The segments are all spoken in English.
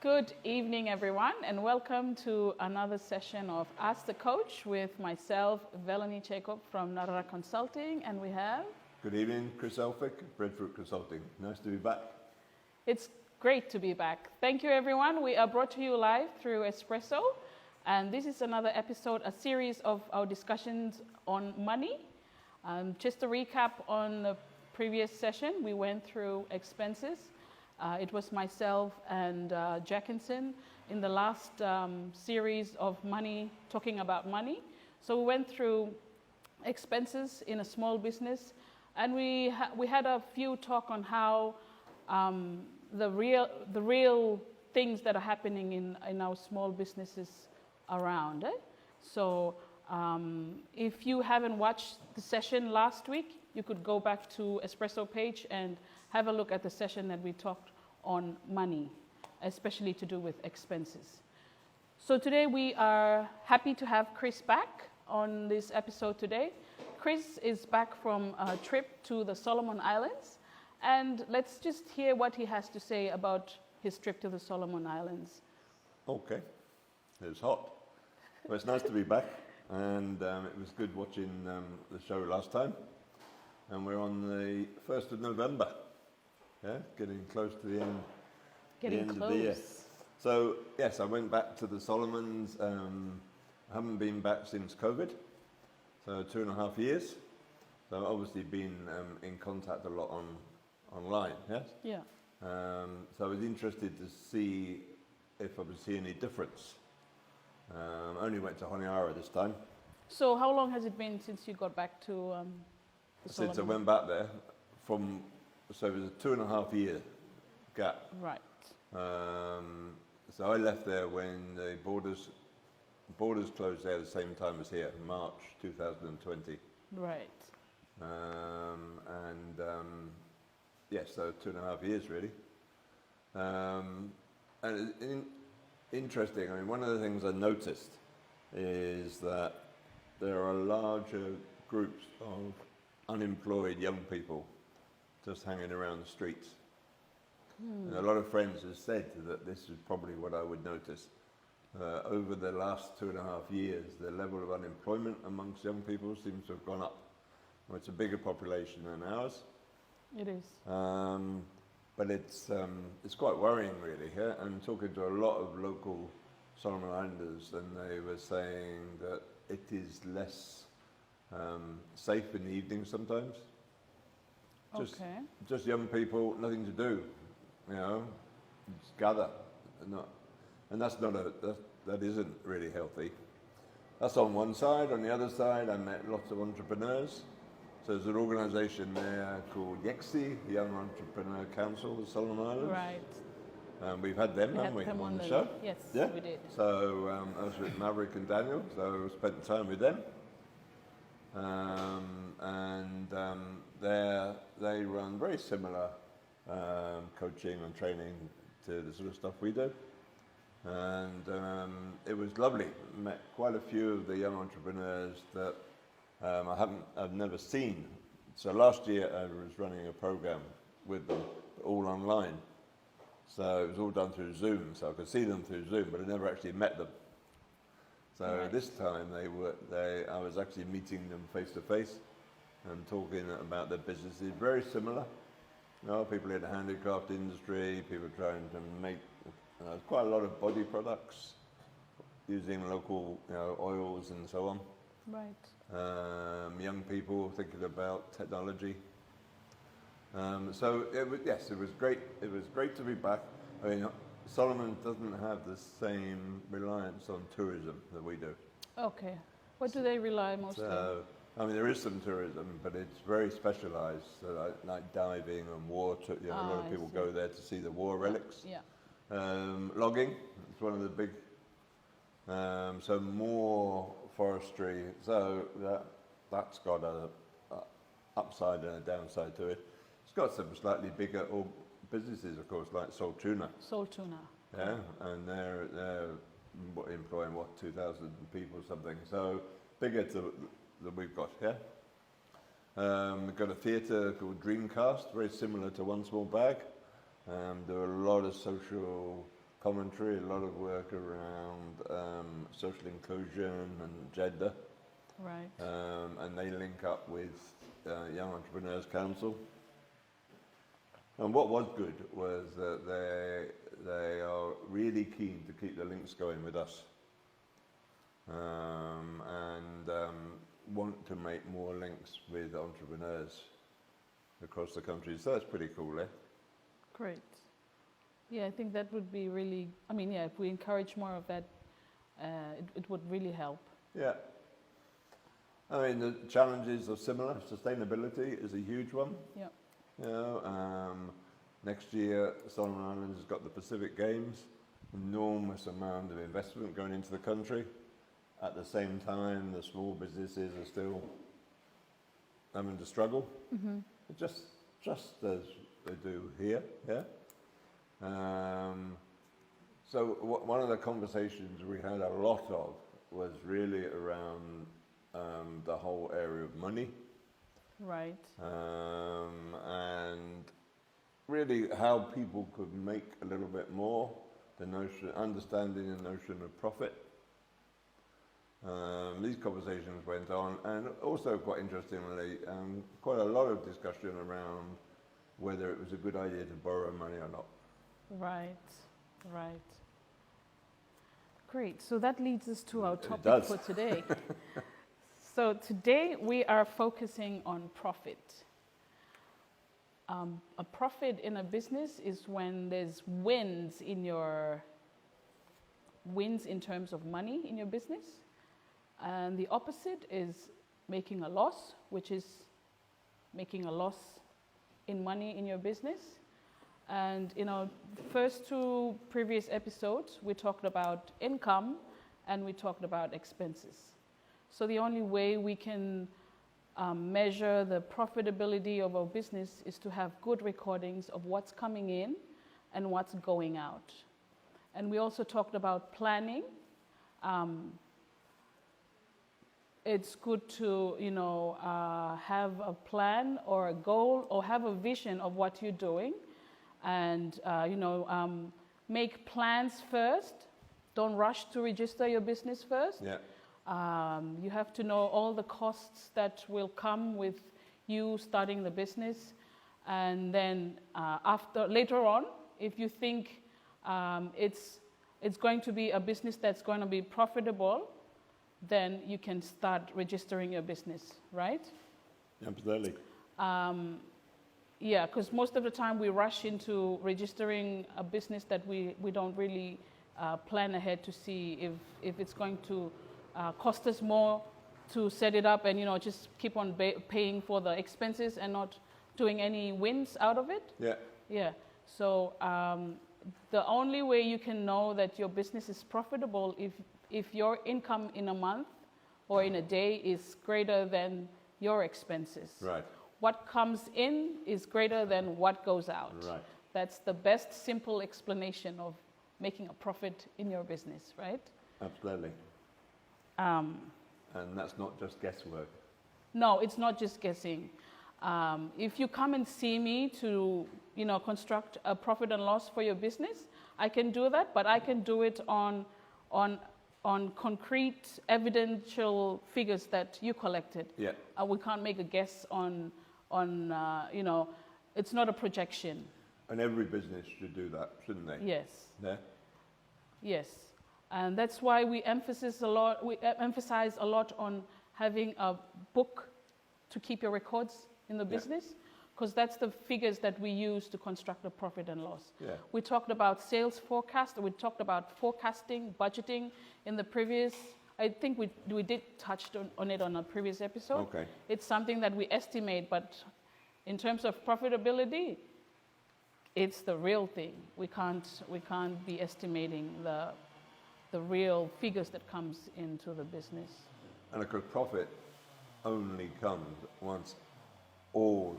Good evening, everyone, and welcome to another session of Ask the Coach with myself, Velenie Jacob from Narara Consulting, and we have... Good evening, Chris Elphick, Breadfruit Consulting. Nice to be back. It's great to be back. Thank you, everyone. We are brought to you live through Espresso, and this is another episode, a series of our discussions on money. Just to recap on the previous session, we went through expenses. It was myself and Jackinson in the last series of money, talking about money. So we went through expenses in a small business, and we had a few talk on how the real things that are happening in our small businesses around. So if you haven't watched the session last week, you could go back to Espresso page and have a look at the session that we talked on money, especially to do with expenses. So today we are happy to have Chris back on this episode today. Chris is back from a trip to the Solomon Islands, and let's just hear what he has to say about his trip to the Solomon Islands. Okay, it was hot. Well, it's nice to be back, and it was good watching the show last time. And we're on the 1st of November. Yeah, getting close to the end, of the year. So, yes, I went back to the Solomons. I haven't been back since COVID, so 2.5 years. So I've obviously been in contact a lot online, yes? Yeah. So I was interested to see if I would see any difference. I only went to Narara this time. So how long has it been since you got back to the Since I Solomon? went back there, so it was a 2.5 year gap. Right. So I left there when the borders closed there at the same time as here, March 2020. Right. Yes, so 2.5 years really. And interesting, I mean, one of the things I noticed is that there are larger groups of unemployed young people just hanging around the streets. And a lot of friends have said that this is probably what I would notice. Over the last 2.5 years, the level of unemployment amongst young people seems to have gone up. Well, it's a bigger population than ours. It is. But it's quite worrying, really. Yeah? And talking to a lot of local Solomon Islanders, and they were saying that it is less safe in the evening sometimes. Just young people, nothing to do, you know, just gather, and that isn't really healthy. That's on one side. On the other side, I met lots of entrepreneurs. So there's an organisation there called YEXI, the Young Entrepreneur Council of Solomon Islands. Right. We've had them, haven't we, on the show? Yes, yeah? we did. So I was with Maverick and Daniel, so I spent time with them. They run very similar coaching and training to the sort of stuff we do. And it was lovely. Met quite a few of the young entrepreneurs that I've never seen. So last year I was running a program with them, all online. So it was all done through Zoom, so I could see them through Zoom, but I never actually met them. So Right. this time I was actually meeting them face to face and talking about their businesses, very similar. You know, people in the handicraft industry, people trying to make quite a lot of body products, using local, oils and so on. Right. Young people thinking about technology. So it was great. It was great to be back. I mean, Solomon doesn't have the same reliance on tourism that we do. Okay. What do they rely mostly on? So, I mean, there is some tourism, but it's very specialised. So like diving and water. A lot of people go there to see the war relics. Yeah. Logging. It's one of the big. So more forestry. So that's got a upside and a downside to it. It's got some slightly bigger businesses, of course, like Salt Tuna. Salt Tuna. Yeah, and they're employing 2,000 people or something. So bigger than we've got here. We've got a theatre called Dreamcast, very similar to One Small Bag. There are a lot of social commentary, a lot of work around social inclusion and gender. Right. And they link up with Young Entrepreneurs Council. And what was good was that they are really keen to keep the links going with us, and want to make more links with entrepreneurs across the country. So that's pretty cool, eh? Great. Yeah, I think that would be really, I mean, yeah, if we encourage more of that, it would really help. Yeah. I mean, the challenges are similar. Sustainability is a huge one. Yeah. You know, next year, Solomon Islands has got the Pacific Games, enormous amount of investment going into the country. At the same time, the small businesses are still having to struggle, just as they do here. Yeah. So one of the conversations we had a lot of was really around the whole area of money. Right. And really how people could make a little bit more, understanding the notion of profit. These conversations went on, and also quite interestingly, quite a lot of discussion around whether it was a good idea to borrow money or not. Right, right. Great, so that leads us to our topic for today. So today we are focusing on profit. A profit in a business is when there's wins in terms of money in your business. And the opposite is making a loss, which is making a loss in money in your business. And in our first two previous episodes, we talked about income and we talked about expenses. So the only way we can measure the profitability of our business is to have good recordings of what's coming in and what's going out. And we also talked about planning. It's good to, have a plan or a goal or have a vision of what you're doing, and make plans first. Don't rush to register your business first. Yeah. You have to know all the costs that will come with you starting the business, and then later on, if you think it's going to be a business that's going to be profitable, then you can start registering your business, right? Absolutely. Yeah, because most of the time we rush into registering a business that we don't really plan ahead to see if it's going to cost us more to set it up and, just keep on paying for the expenses and not doing any wins out of it. Yeah. Yeah. So the only way you can know that your business is profitable if your income in a month or in a day is greater than your expenses. Right. What comes in is greater than what goes out. Right. That's the best simple explanation of making a profit in your business, right? Absolutely. And that's not just guesswork. No, it's not just guessing. If you come and see me to, construct a profit and loss for your business, I can do that, but I can do it on concrete, evidential figures that you collected. Yeah. We can't make a guess on it's not a projection. And every business should do that, shouldn't they? Yes. Yeah. Yes. And that's why we emphasize a lot on having a book to keep your records in the business, because that's the figures that we use to construct a profit and loss. Yeah. We talked about sales forecast, we talked about forecasting, budgeting in the previous, I think we did touch on it on a previous episode. Okay. It's something that we estimate, but in terms of profitability, it's the real thing. We can't be estimating the real figures that comes into the business. And of course, profit only comes once all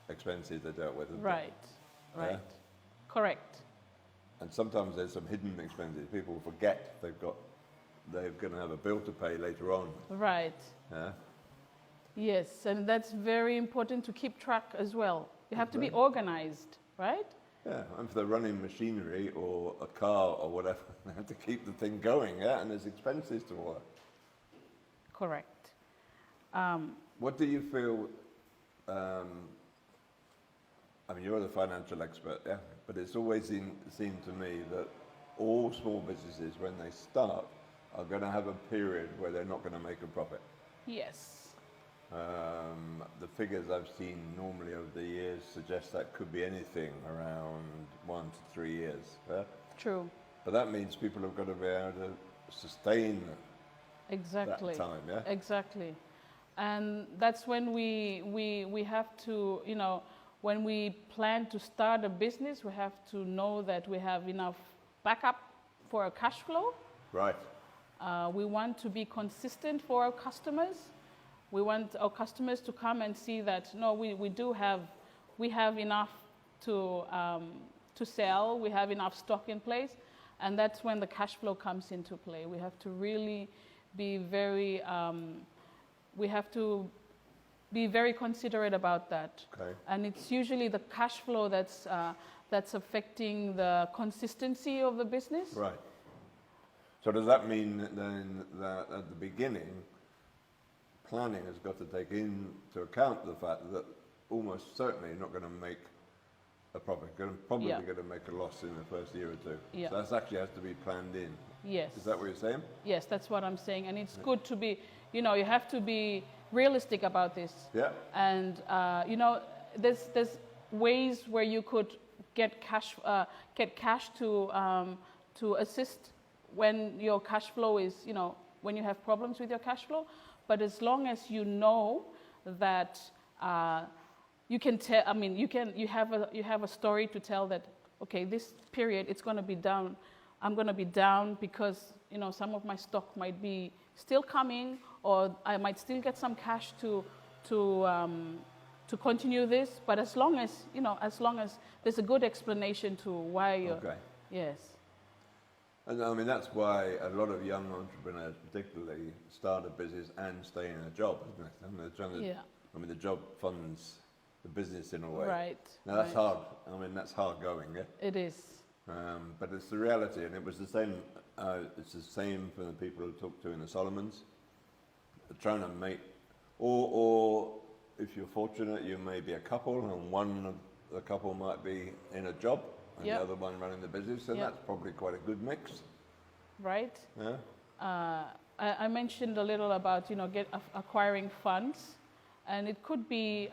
expenses are dealt with. Right. Yeah? Correct. And sometimes there's some hidden expenses. People forget they're going to have a bill to pay later on. Right. Yeah? Yes, and that's very important to keep track as well. You have to be organized, right? Yeah, and if they're running machinery or a car or whatever, they have to keep the thing going, yeah, and there's expenses to work. Correct. What do you feel, I mean, you're the financial expert, yeah, but it's always seemed to me that all small businesses, when they start, are going to have a period where they're not going to make a profit. Yes. The figures I've seen normally over the years suggest that could be anything around 1 to 3 years. Yeah? True. But that means people have got to be able to sustain Exactly. that time, yeah? Exactly. And that's when we have to, you know, when we plan to start a business, we have to know that we have enough backup for a cash flow. Right. We want to be consistent for our customers. We want our customers to come and see that, no, we have enough to sell, we have enough stock in place, and that's when the cash flow comes into play. We have to really be very, considerate about that. Okay. And it's usually the cash flow that's affecting the consistency of the business. Right. So does that mean then that at the beginning, planning has got to take into account the fact that almost certainly you're not going to make a profit, probably Yeah. going to make a loss in the first year or two. Yeah. So that actually has to be planned in. Yes. Is that what you're saying? Yes, that's what I'm saying. And it's good to be, you know, you have to be realistic about this. Yeah. And, you know, there's ways where you could get cash to assist when your cash flow is, you know, when you have problems with your cash flow. But as long as you know that you can tell, I mean, you have a story to tell that, okay, this period it's going to be down. I'm going to be down because, you know, some of my stock might be still coming, or I might still get some cash to continue this. But as long as, you know, as long as there's a good explanation to why you're, Okay. yes. And I mean, that's why a lot of young entrepreneurs particularly start a business and stay in a job, isn't it? And they're trying to, Yeah. I mean, the job funds the business in a way. Right. Now that's right. hard. I mean, that's hard going, yeah? It is. But it's the reality, and it was the same. It's the same for the people who talk to in the Solomons. They're trying to make, or if you're fortunate, you may be a couple, and one of the couple might be in a job, and Yep. the other one running the business, and Yep. that's probably quite a good mix. Right. Yeah. I mentioned a little about, you know, acquiring funds, and it could be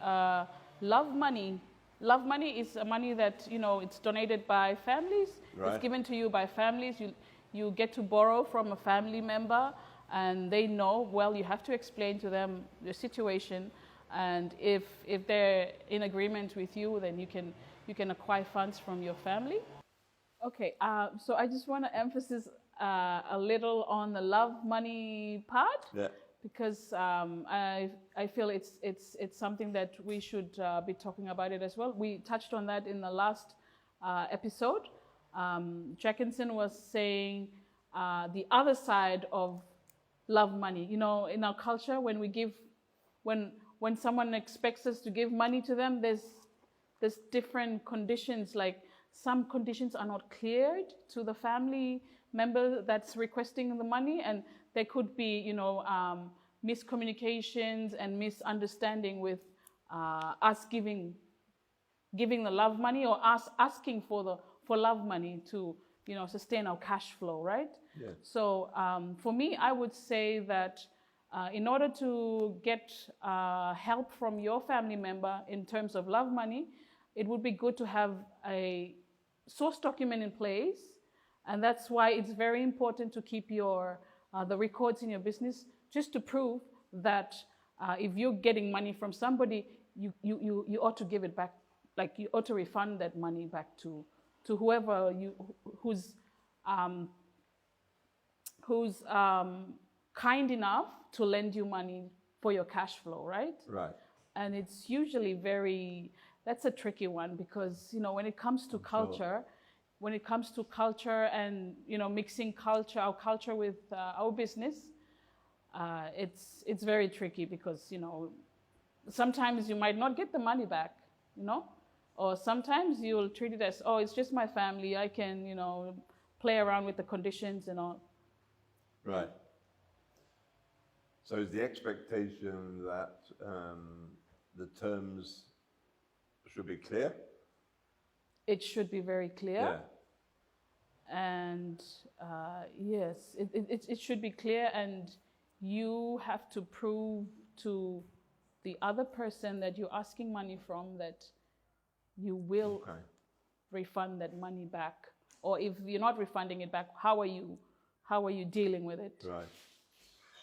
love money. Love money is a money that, you know, it's donated by families. Right. It's given to you by families. You get to borrow from a family member, and they know, well, you have to explain to them the situation, and if they're in agreement with you, then you can acquire funds from your family. Okay, so I just want to emphasize a little on the love money part. Yeah. Because I feel it's something that we should be talking about it as well. We touched on that in the last episode. Jackinson was saying the other side of love money. You know, in our culture, when someone expects us to give money to them, there's different conditions. Like some conditions are not cleared to the family member that's requesting the money, and there could be, you know, miscommunications and misunderstanding with us giving the love money, or us asking for love money to, you know, sustain our cash flow, right? Yeah. So for me, I would say that in order to get help from your family member in terms of love money, it would be good to have a source document in place. And that's why it's very important to keep the records in your business, just to prove that if you're getting money from somebody, you ought to give it back, like you ought to refund that money back to whoever who's kind enough to lend you money for your cash flow, right? Right. And it's usually that's a tricky one, because, you know, when it comes to culture. When it comes to culture and, you know, mixing our culture with our business, it's very tricky, because, you know, sometimes you might not get the money back, you know, Or sometimes you'll treat it as, oh, it's just my family. I can, play around with the conditions and all. Right. So is the expectation that the terms should be clear? It should be very clear. Yeah. And yes, it should be clear, and you have to prove to the other person that you're asking money from that you will refund that money back. Or if you're not refunding it back, how are you dealing with it? Right.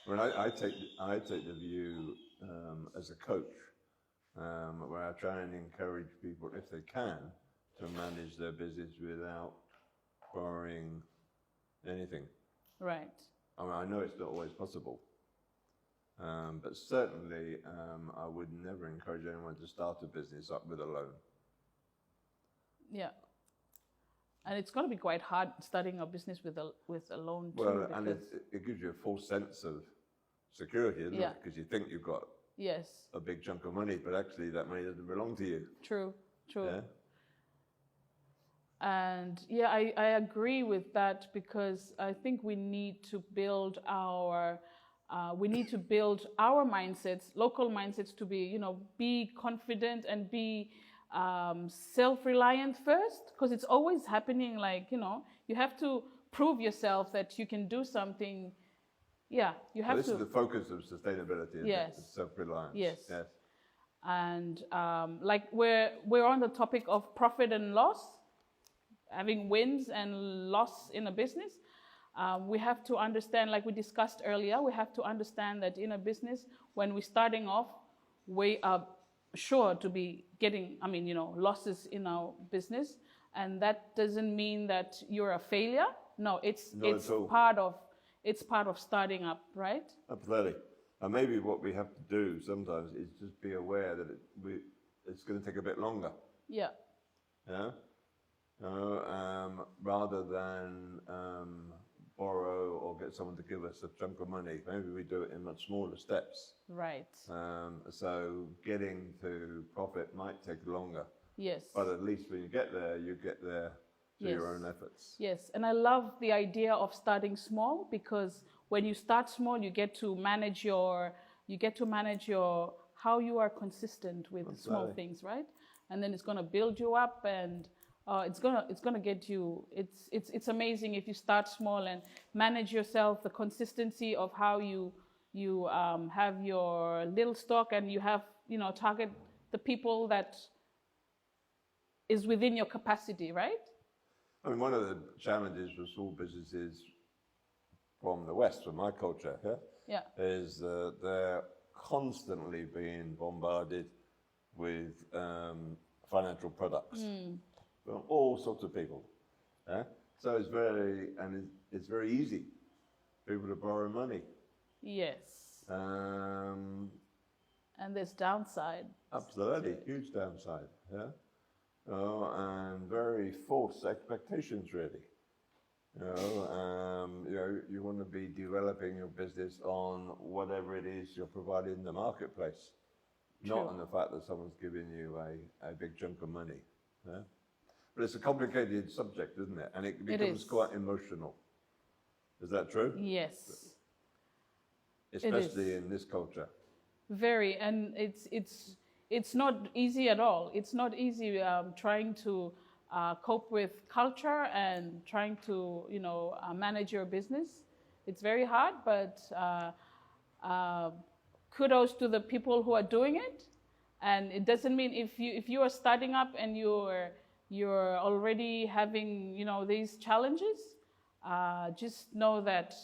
Well, I take the view as a coach, where I try and encourage people, if they can, to manage their business without borrowing anything. Right. I mean, I know it's not always possible, but certainly I would never encourage anyone to start a business up with a loan. Yeah. And it's going to be quite hard starting a business with a loan too. Well, and it gives you a false sense of security, doesn't it? Because you think you've got a big chunk of money, but actually that money doesn't belong to you. True. Yeah? And I agree with that, because I think we need to build our mindsets, local mindsets, to be confident and be self-reliant first, because it's always happening. You have to prove yourself that you can do something. Yeah, you have to. This is the focus of sustainability, isn't it? Self-reliance. Yes. Yes. And we're on the topic of profit and loss, having wins and loss in a business. We have to understand, like we discussed earlier, we have to understand that in a business, when we're starting off, we are sure to be getting, losses in our business. And that doesn't mean that you're a failure. No, it's part of starting up, right? Absolutely. And maybe what we have to do sometimes is just be aware that it's going to take a bit longer. Yeah. Yeah. Rather than borrow or get someone to give us a chunk of money, maybe we do it in much smaller steps. Right. So getting to profit might take longer. Yes. But at least when you get there through your own efforts. Yes, and I love the idea of starting small, because when you start small, you get to manage your how you are consistent with small things, right? And then it's going to build you up, and it's gonna get you. It's amazing if you start small and manage yourself, the consistency of how you have your little stock, and you have target the people that is within your capacity, right? I mean, one of the challenges for small businesses from the West, from my culture, is that they're constantly being bombarded with financial products from all sorts of people. So it's very easy for people to borrow money. Yes. And there's downside. Absolutely, huge downside. Yeah. And very false expectations, really. You want to be developing your business on whatever it is you're providing in the marketplace, not on the fact that someone's giving you a big chunk of money. Yeah? But it's a complicated subject, isn't it? And it becomes quite emotional. Is that true? Yes. Especially in this culture. Very, and it's not easy at all. It's not easy trying to cope with culture and trying to, manage your business. It's very hard, but kudos to the people who are doing it. And it doesn't mean if you are starting up and you're already having, these challenges, just know that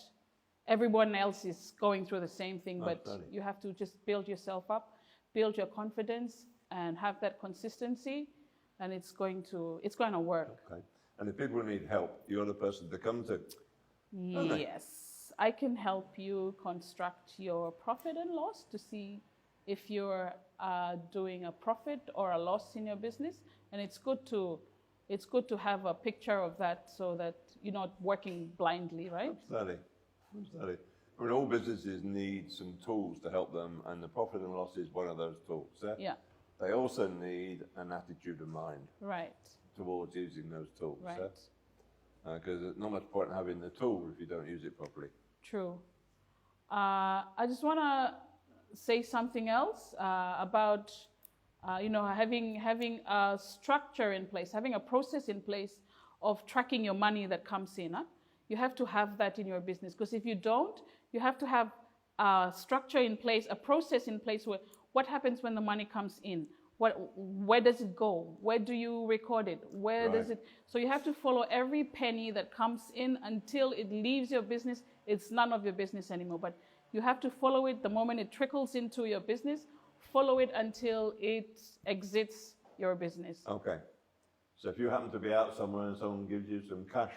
everyone else is going through the same thing, but you have to just build yourself up, build your confidence, and have that consistency, and it's going to work. Okay. And if people need help, you're the person to come to. Yes, I can help you construct your profit and loss to see if you're doing a profit or a loss in your business, and it's good to have a picture of that so that you're not working blindly, right? Absolutely. I mean, all businesses need some tools to help them, and the profit and loss is one of those tools. Yeah. they also need an attitude of mind Right. towards using those tools. Right. Because there's not much point in having the tool if you don't use it properly. True. I just want to say something else about having a structure in place, having a process in place of tracking your money that comes in. You have to have that in your business, because if you don't, you have to have a structure in place, a process in place where what happens when the money comes in. Where does it go? Where do you record it? Where does it? So you have to follow every penny that comes in until it leaves your business. It's none of your business anymore. But you have to follow it the moment it trickles into your business. Follow it until it exits your business. Okay. So if you happen to be out somewhere and someone gives you some cash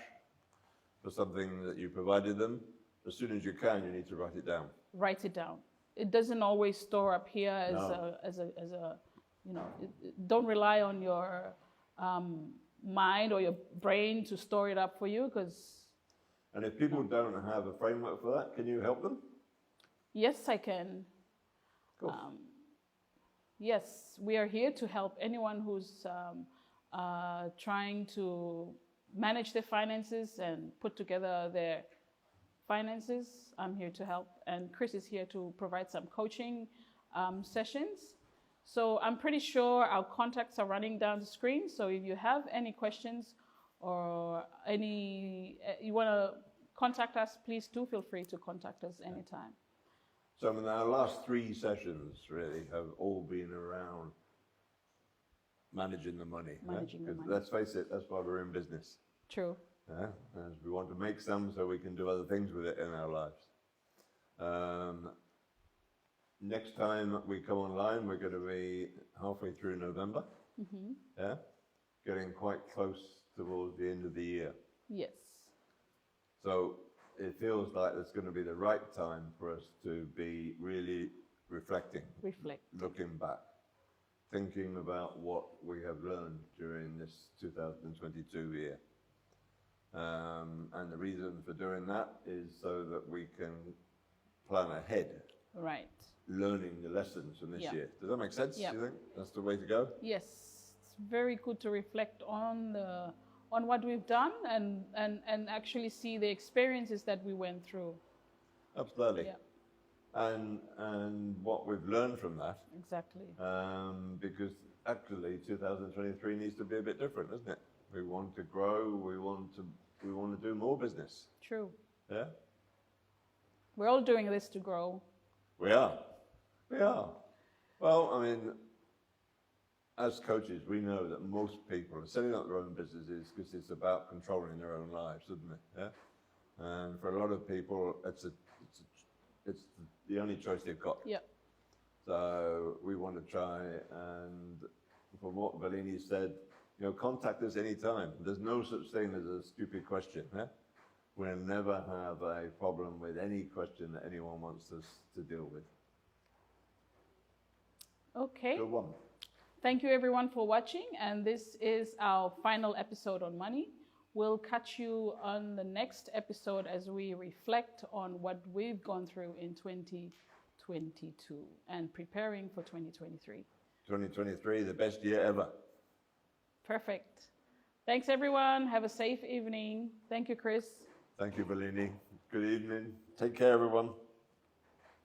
for something that you provided them, as soon as you can, you need to write it down. Write it down. It doesn't always store up here as a don't rely on your mind or your brain to store it up for you, because. And if people don't have a framework for that, can you help them? Yes, I can. Cool. Yes, we are here to help anyone who's trying to manage their finances and put together their finances. I'm here to help, and Chris is here to provide some coaching sessions. So I'm pretty sure our contacts are running down the screen. So if you have any questions or you want to contact us, please do feel free to contact us anytime. So our last 3 sessions really have all been around managing the money. Managing the money. Let's face it, that's why we're in business. True. Yeah? As we want to make some so we can do other things with it in our lives. Next time we come online, we're going to be halfway through November. Mm-hmm. Yeah? Getting quite close towards the end of the year. Yes. So it feels like it's going to be the right time for us to be really reflecting. Looking back, thinking about what we have learned during this 2022 year. And the reason for doing that is so that we can plan ahead. Right. Learning the lessons from this year. Does that make sense? Yeah. Do you think that's the way to go? Yes. It's very good to reflect on what we've done and actually see the experiences that we went through. Absolutely. Yeah. And what we've learned from that. Exactly. Because actually 2023 needs to be a bit different, doesn't it? We want to grow, we want to do more business. True. Yeah? We're all doing this to grow. We are. Well, I mean, as coaches, we know that most people are setting up their own businesses because it's about controlling their own lives, isn't it? Yeah. And for a lot of people, it's the only choice they've got. Yeah. So we want to try, and from what Velenie said, contact us anytime. There's no such thing as a stupid question. Yeah? We'll never have a problem with any question that anyone wants us to deal with. Okay. Good one. Thank you everyone for watching, and this is our final episode on money. We'll catch you on the next episode as we reflect on what we've gone through in 2022 and preparing for 2023. 2023, the best year ever. Perfect. Thanks everyone. Have a safe evening. Thank you, Chris. Thank you, Velenie. Good evening. Take care, everyone.